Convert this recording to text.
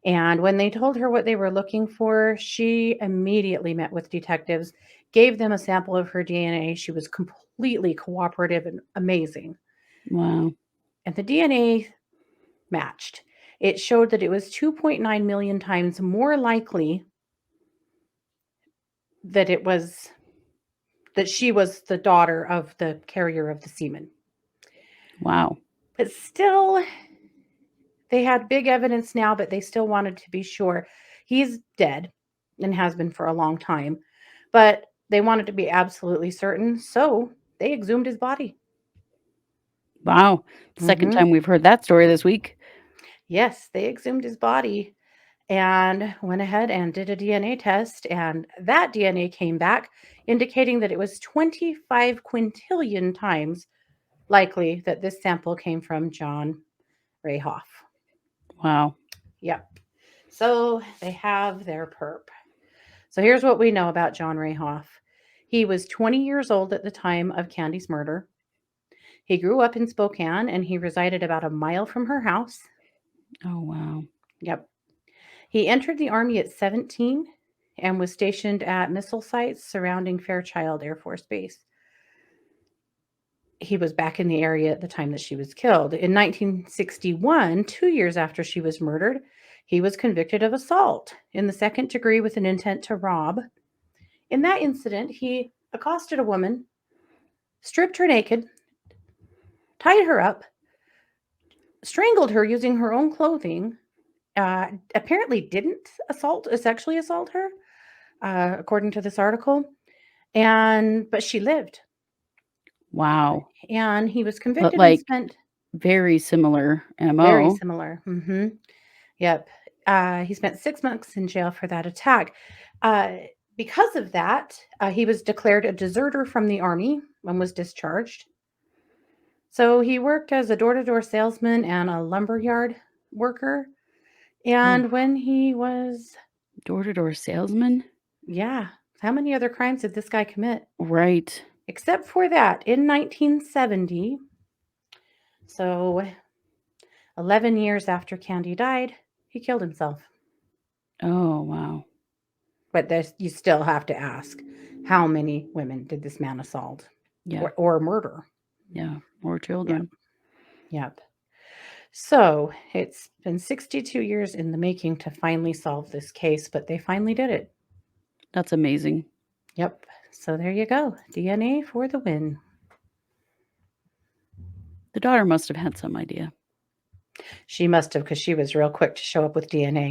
And when they told her what they were looking for, she immediately met with detectives, gave them a sample of her DNA. She was completely cooperative and amazing. Wow. And the DNA matched. It showed that it was 2.9 million times more likely that she was the daughter of the carrier of the semen. Wow. But still, they had big evidence now, but they still wanted to be sure. He's dead and has been for a long time, but they wanted to be absolutely certain, so they exhumed his body. Wow. Second Hmm. time we've heard that story this week. Yes, they exhumed his body and went ahead and did a DNA test, and that DNA came back indicating that it was 25 quintillion times likely that this sample came from John Rayhoff. Wow. Yep. So they have their perp. So here's what we know about John Rayhoff. He was 20 years old at the time of Candy's murder. He grew up in Spokane and he resided about a mile from her house. Oh, wow. Yep. He entered the Army at 17 and was stationed at missile sites surrounding Fairchild Air Force Base. He was back in the area at the time that she was killed. In 1961, 2 years after she was murdered, he was convicted of assault in the second degree with an intent to rob. In that incident, he accosted a woman, stripped her naked, tied her up, strangled her using her own clothing, apparently didn't sexually assault her, according to this article, but she lived. Wow. And he was But convicted and like spent very similar very MO. similar. Yep. He spent 6 months in jail for that attack. Uh, because of that, he was declared a deserter from the army and was discharged. So he worked as a door to door salesman and a lumberyard worker. And when he was, Door to door salesman? yeah, how many other crimes did this guy commit? Right. Except for that, in 1970, so 11 years after Candy died, he killed himself. Oh, wow. But you still have to ask, how many women did this man assault Yeah. or murder? Yeah. More Yep. children. Yep. So it's been 62 years in the making to finally solve this case, but they finally did it. That's amazing. Yep. So there you go. DNA for the win. The daughter must have had some idea. She must have, because she was real quick to show up with DNA.